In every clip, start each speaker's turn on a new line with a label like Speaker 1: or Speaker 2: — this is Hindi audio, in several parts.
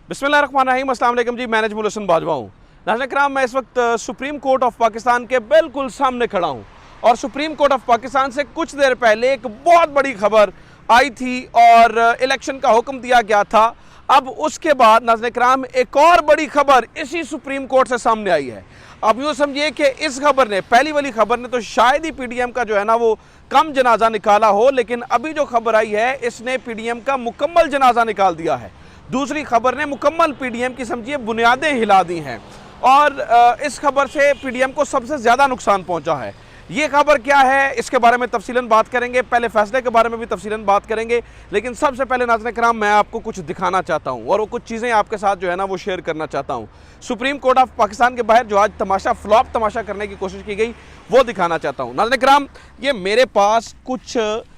Speaker 1: बिस्मिल्लाहिर्रहमानिर्रहीम, अस्सलाम वालेकुम जी। मैं नजमुल हसन बाजवा हूँ। नाज़रीन किराम, मैं इस वक्त सुप्रीम कोर्ट ऑफ पाकिस्तान के बिल्कुल सामने खड़ा हूँ और सुप्रीम कोर्ट ऑफ पाकिस्तान से कुछ देर पहले एक बहुत बड़ी खबर आई थी और इलेक्शन का हुक्म दिया गया था। अब उसके बाद नाज़रीन किराम एक और बड़ी खबर इसी सुप्रीम कोर्ट से सामने आई है। अब यूँ समझिए कि इस खबर ने, पहली वाली खबर ने तो शायद ही पीडीएम का जो है ना वो कम जनाजा निकाला हो, लेकिन अभी जो खबर आई है इसने पीडीएम का मुकम्मल जनाजा निकाल दिया है। दूसरी खबर ने मुकम्मल पीडीएम की समझिए बुनियादें हिला दी हैं और इस खबर से पीडीएम को सबसे ज़्यादा नुकसान पहुंचा है। ये खबर क्या है इसके बारे में तफसीलन बात करेंगे, पहले फैसले के बारे में भी तफसीलन बात करेंगे, लेकिन सबसे पहले नाज़रीन किराम मैं आपको कुछ दिखाना चाहता हूँ और वो कुछ चीज़ें आपके साथ जो है ना वो शेयर करना चाहता हूँ। सुप्रीम कोर्ट ऑफ पाकिस्तान के बाहर जो आज तमाशा फ्लॉप तमाशा करने की कोशिश की गई वो दिखाना चाहता हूँ। नाज़रीन किराम, ये मेरे पास कुछ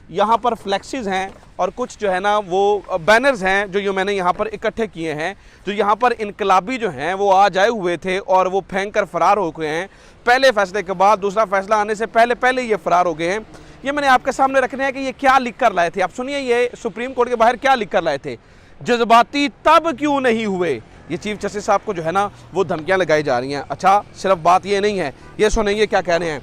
Speaker 1: यहाँ पर फ्लैक्सीज हैं और कुछ जो है ना वो बैनर्स हैं जो मैंने यहाँ पर इकट्ठे किए हैं, जो यहाँ पर इनकलाबी जो हैं वो आज आए हुए थे और वो फेंक कर फरार हो गए हैं। पहले फैसले के बाद दूसरा फैसला आने से पहले ये फरार हो गए हैं। ये मैंने आपके सामने रखने हैं कि ये क्या लिख कर लाए थे। आप सुनिए, ये सुप्रीम कोर्ट के बाहर क्या लिख कर लाए थे। जज्बाती तब क्यों नहीं हुए, ये चीफ जस्टिस साहब को जो है ना वो धमकियाँ लगाई जा रही हैं। अच्छा, सिर्फ बात ये नहीं है, ये सुनिए क्या कह रहे हैं।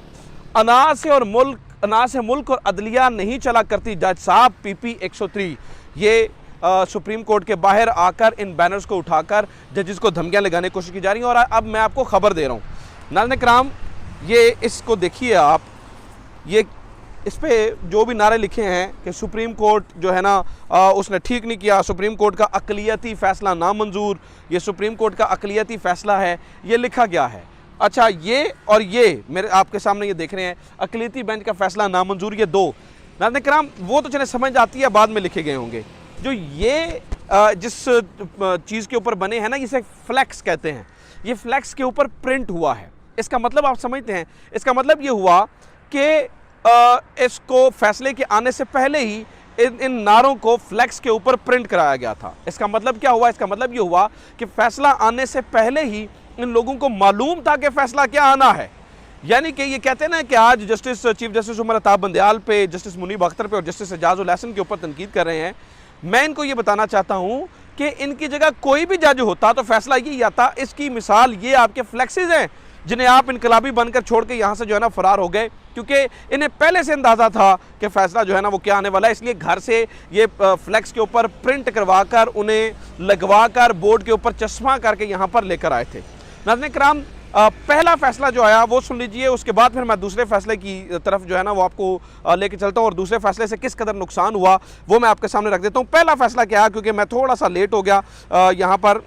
Speaker 1: अनाज से मुल्क और अदलिया नहीं चला करती जज साहब, पीपी 103। ये सुप्रीम कोर्ट के बाहर आकर इन बैनर्स को उठाकर जजेस को धमकियां लगाने की कोशिश की जा रही है। और अब मैं आपको खबर दे रहा हूँ नाज़रीन किराम, ये इसको देखिए आप, ये इस पे जो भी नारे लिखे हैं कि सुप्रीम कोर्ट जो है ना उसने ठीक नहीं किया, सुप्रीम कोर्ट का अक़लियती फ़ैसला नामंजूर, ये सुप्रीम कोर्ट का अक़लियती फ़ैसला है, ये लिखा गया है। अच्छा, ये और ये मेरे आपके सामने ये देख रहे हैं, अक़लियती बेंच का फ़ैसला नामंजूर, ये दो नाज़रीन किराम वो तो चले समझ आती है, बाद में लिखे गए होंगे। जो ये जिस चीज़ के ऊपर बने हैं ना, इसे फ्लैक्स कहते हैं। ये फ्लैक्स के ऊपर प्रिंट हुआ है। इसका मतलब आप समझते हैं, इसका मतलब ये हुआ कि इसको फैसले के आने से पहले ही इन नारों को फ्लैक्स के ऊपर प्रिंट कराया गया था। इसका मतलब क्या हुआ? इसका मतलब ये हुआ कि फैसला आने से पहले ही इन लोगों को मालूम था कि फैसला क्या आना है। यानी कि ये कहते हैं ना कि आज justice chief justice Umar Ata Bandial पे, जस्टिस मुनीब अख्तर पे और जस्टिस एजाजुल हसन के ऊपर तनकीद कर रहे हैं। मैं इनको ये बताना चाहता हूँ कि इनकी जगह कोई भी जज होता तो फैसला ये आता। इसकी मिसाल ये आपके फ्लैक्सेस हैं जिन्हें आप इनकलाबी बनकर छोड़ के यहाँ से जो है ना फरार हो गए, क्योंकि इन्हें पहले से अंदाज़ा था कि फ़ैसला जो है ना वो क्या आने वाला है। इसलिए घर से ये फ्लैक्स के ऊपर प्रिंट करवा कर, उन्हें लगवा कर, बोर्ड के ऊपर चश्मा करके यहाँ पर लेकर आए थे। नाज़रीन किराम, पहला फैसला जो आया वो सुन लीजिए, उसके बाद फिर मैं दूसरे फैसले की तरफ जो है ना वो आपको लेके चलता हूँ और दूसरे फैसले से किस कदर नुकसान हुआ वो मैं आपके सामने रख देता हूँ। पहला फैसला क्या है, क्योंकि मैं थोड़ा सा लेट हो गया यहाँ पर,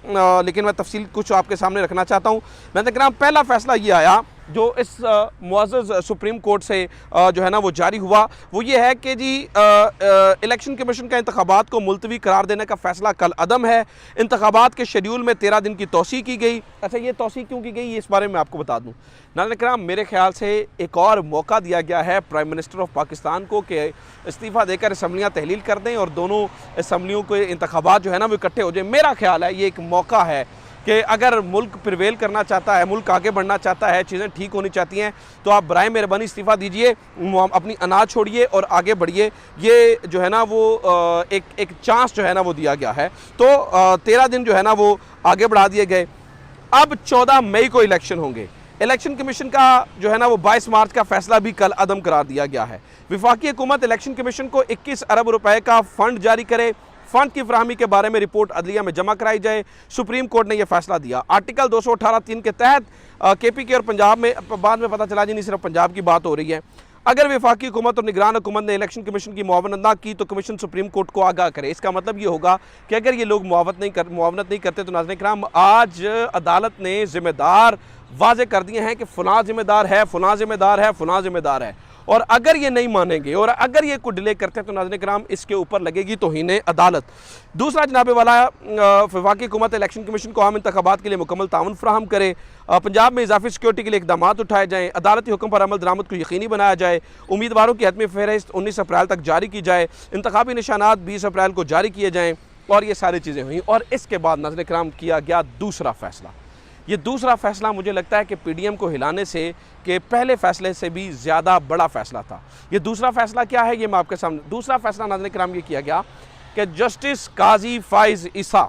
Speaker 1: लेकिन मैं तफसील कुछ आपके सामने रखना चाहता हूँ। मैं देख रहा हूँ पहला फैसला ये आया जो इस मुअज़्ज़ज़ सुप्रीम कोर्ट से जो है ना वो जारी हुआ, वो ये है कि जी इलेक्शन कमीशन का इंतखाबात को मुलतवी करार देने का फ़ैसला कल अदम है। इंतखाबात के शेड्यूल में 13 दिन की तौसीह की गई। अच्छा, ये तौसीह क्यों की गई इस बारे में आपको बता दूँ। नाज़रीन किराम, मेरे ख्याल से एक और मौका दिया गया है प्राइम मिनिस्टर ऑफ पाकिस्तान को कि इस्तीफ़ा देकर असम्बलियाँ तहलील कर दें और दोनों असम्बलियों के इंतखाबात जो है ना वो इकट्ठे हो जाए। मेरा ख्याल है ये एक मौका है कि अगर मुल्क प्रिवेल करना चाहता है, मुल्क आगे बढ़ना चाहता है, चीज़ें ठीक होनी चाहती हैं, तो आप बराए मेहरबानी इस्तीफ़ा दीजिए, अपनी अनाज छोड़िए और आगे बढ़िए। ये जो है ना वो एक चांस जो है ना वो दिया गया है। तो 13 दिन जो है ना वो आगे बढ़ा दिए गए। अब 14 मई को इलेक्शन होंगे। इलेक्शन कमीशन का जो है ना वो 22 मार्च का फैसला भी कल अदम करार दिया गया है। वफाकी हुकूमत इलेक्शन कमीशन को 21 अरब रुपए का फ़ंड जारी करे। फंड की फराहमी के बारे में रिपोर्ट अदलिया में जमा कराई जाए। सुप्रीम कोर्ट ने यह फैसला दिया। आर्टिकल 218(3) के तहत KPK और पंजाब में, बाद में पता चला जी नहीं सिर्फ पंजाब की बात हो रही है, अगर वफाकी हुकूमत और निगरान हुकूमत ने इलेक्शन कमीशन की मुआवनत ना की तो कमीशन सुप्रीम कोर्ट को आगाह करे। इसका मतलब ये होगा कि अगर ये लोग मुआवनत नहीं करते तो नाज़रीन किराम आज अदालत ने ज़िम्मेदार वाज़े कर दिए हैं कि फ़लाँ ज़िम्मेदार है, फ़लाँ ज़िम्मेदार है, फ़लाँ ज़िम्मेदार है। और अगर ये नहीं मानेंगे और अगर ये कुछ डिले करते हैं तो नाज़रीन किराम इसके ऊपर लगेगी तौहीन अदालत। दूसरा जनाब वाला, वफाकी हुकूमत इलेक्शन कमीशन को आम इंतखाबात के लिए मुकम्मल ताउन फराहम करे। पंजाब में इजाफी सिक्योरिटी के लिए इकदाम उठाए जाएँ। अदालती हुक्म पर अमल दरामद को यकीनी बनाया जाए। उम्मीदवारों की हतमी फहरिस्त 19 अप्रैल तक जारी की जाए। इंतखाबी निशानात 20 अप्रैल को जारी किए जाएँ। और ये सारी चीज़ें हुई और इसके बाद नाज़रीन किराम किया गया दूसरा फैसला। ये दूसरा फैसला मुझे लगता है कि पीडीएम को हिलाने से कि पहले फैसले से भी ज़्यादा बड़ा फैसला था। ये दूसरा फैसला क्या है ये मैं आपके सामने, दूसरा फैसला नाज़रीन किराम ये किया गया कि जस्टिस काजी फाइज ईसा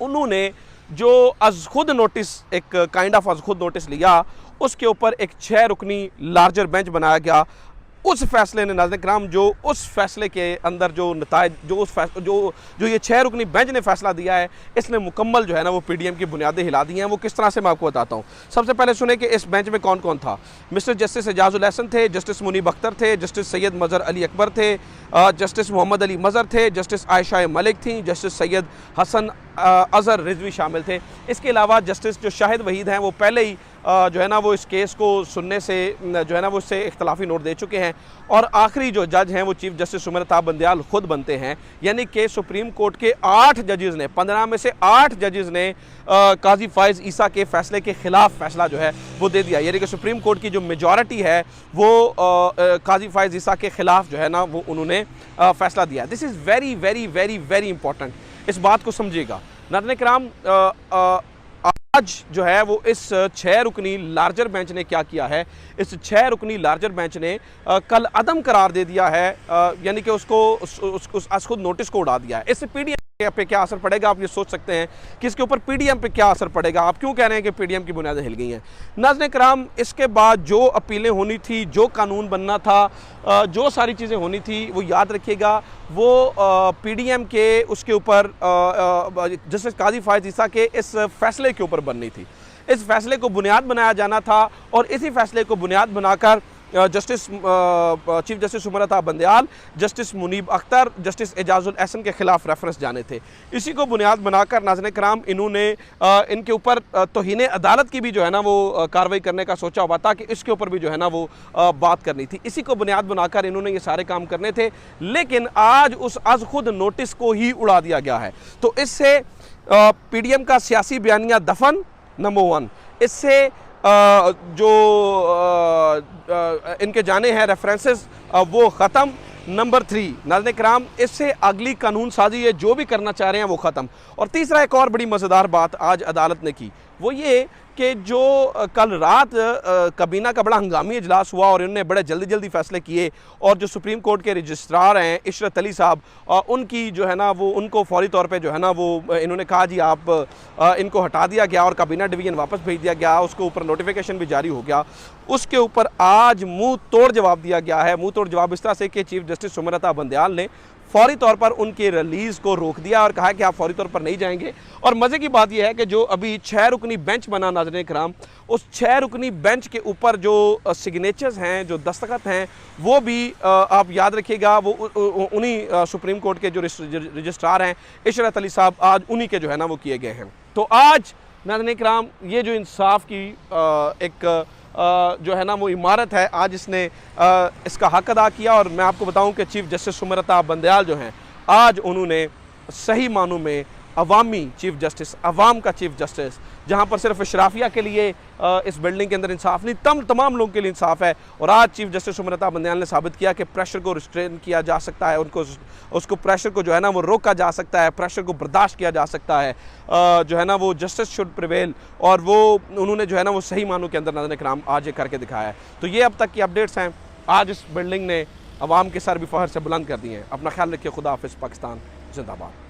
Speaker 1: उन्होंने जो अज खुद नोटिस, एक काइंड ऑफ अज खुद नोटिस लिया, उसके ऊपर एक 6 रुकनी लार्जर बेंच बनाया गया। उस फैसले ने नाज़रीन कराम, जो उस फैसले के अंदर जो नतायज, जो ये 6 रुकनी बेंच ने फैसला दिया है, इसने मुकम्मल जो है ना वो पीडीएम की बुनियादें हिला दी हैं। वो किस तरह से मैं आपको बताता हूँ। सबसे पहले सुने कि इस बेंच में कौन कौन था। मिस्टर जस्टिस एजाजुल हसन थे, जस्टिस मुनीब अख्तर थे, जस्टिस सैयद मज़हर अली अकबर थे, जस्टिस मोहम्मद अली मज़हर थे, जस्टिस आयशा मलिक थी, जस्टिस सैयद हसन अज़हर रिजवी शामिल थे। इसके अलावा जस्टिस जो शाहिद वहीद हैं वो पहले ही जो है ना वो इस केस को सुनने से जो है ना वो इससे इख्तलाफी नोट दे चुके हैं। और आखिरी जो जज हैं वो चीफ जस्टिस सुमरता बंदयाल खुद बनते हैं। यानी कि सुप्रीम कोर्ट के 8 जजेस ने, 15 में से 8 जजेस ने काजी फाइज ईसा के फैसले के खिलाफ फैसला जो है वो दे दिया। यानी कि सुप्रीम कोर्ट की जो मेजॉरिटी है वो काजी फाइज ईसा के खिलाफ जो है ना वो उन्होंने फैसला दिया। This is very very very very important. इस बात को समझिएगा नाज़रीन कराम। आज जो है वो इस 6 रुकनी लार्जर बेंच ने क्या किया है, इस 6 रुकनी लार्जर बेंच ने कल अदम करार दे दिया है। यानी कि उसको आज खुद नोटिस को उड़ा दिया है। इससे पीडीएम पे क्या असर पड़ेगा, आप ये सोच सकते हैं कि इसके ऊपर पीडीएम पे क्या असर पड़ेगा। आप क्यों कह रहे हैं कि पीडीएम की बुनियादें हिल गई हैं। नाज़रीन कराम, इसके बाद जो अपीलें होनी थी, जो कानून बनना था, जो सारी चीज़ें होनी थी, वो याद रखिएगा वो पीडीएम के उसके ऊपर जस्टिस काजी फाइज ईसा के इस फैसले के ऊपर बननी थी। इस फैसले को बुनियाद बनाया जाना था और इसी फैसले को बुनियाद बनाकर justice chief justice Sumrata Bandial, justice Munib Akhtar, justice Ijazul Hasan के खिलाफ रेफरेंस जाने थे। इसी को बुनियाद बनाकर नाज़रीन कराम इन्होंने इनके ऊपर तौहीन अदालत की भी जो है ना वो कार्रवाई करने का सोचा हुआ था कि इसके ऊपर भी जो है ना वो बात करनी थी। इसी को बुनियाद बनाकर इन्होंने ये सारे काम करने थे। लेकिन आज उस आज खुद नोटिस को ही उड़ा दिया गया है। तो इससे पीडीएम का सियासी बयानिया दफन, नंबर 1। इससे जो इनके जाने हैं रेफरेंसेस वो ख़त्म। नंबर 3 नाज़रीन कराम, इससे अगली कानून साजी है जो भी करना चाह रहे हैं वो ख़त्म। और तीसरा, एक और बड़ी मज़ेदार बात आज अदालत ने की, वो ये कि जो कल रात काबीना का बड़ा हंगामी इजलास हुआ और इन्होंने बड़े जल्दी जल्दी फैसले किए और जो सुप्रीम कोर्ट के रजिस्ट्रार हैं इशरत अली साहब, उनकी जो है ना वो उनको फौरी तौर पे जो है ना वो इन्होंने कहा जी आप इनको हटा दिया गया और काबीना डिवीज़न वापस भेज दिया गया। उसके ऊपर नोटिफिकेशन भी जारी हो गया। उसके ऊपर आज मुंह तोड़ जवाब दिया गया है। मुंह तोड़ जवाब इस तरह से कि चीफ जस्टिस सुमरता बंदयाल ने फौरी तौर पर उनकी रिलीज़ को रोक दिया और कहा कि आप फौरी तौर पर नहीं जाएंगे। और मज़े की बात यह है कि जो अभी 6 रुकनी बेंच बना नाज़रीन कराम, उस 6 रुकनी बेंच के ऊपर जो सिग्नेचर्स हैं, जो दस्तखत हैं, वो भी आप याद रखिएगा वो उन्हीं सुप्रीम कोर्ट के जो रजिस्ट्रार हैं इशरत अली साहब, आज उन्हीं के जो है ना वो किए गए हैं। तो आज नाज़रीन कराम ये जो इंसाफ की एक जो है ना वो इमारत है, आज इसने इसका हक अदा किया। और मैं आपको बताऊं कि चीफ जस्टिस सुमरता बंदयाल जो हैं, आज उन्होंने सही मानों में अवामी चीफ जस्टिस, अवाम का चीफ जस्टिस, जहाँ पर सिर्फ इशराफिया के लिए इस बिल्डिंग के अंदर इंसाफ नहीं, तमाम लोगों के लिए इंसाफ है। और आज चीफ जस्टिस सुमरता बंदयाल ने साबित किया कि प्रेशर को रिस्ट्रेन किया जा सकता है, उसको प्रेशर को जो है ना वो रोका जा सकता है, प्रेशर को बर्दाश्त किया जा सकता है। जो है ना वो जस्टिस शुड प्रिवेल, और वो उन्होंने जो है ना वो सही मानों के अंदर नाज़रीन कराम आज ये करके दिखाया है। तो ये अब तक की अपडेट्स हैं। आज इस बिल्डिंग ने अवाम के सर भी फहर से बुलंद कर दिए हैं। अपना ख्याल रखिए। खुदा हाफिज़। पाकिस्तान जिंदाबाद।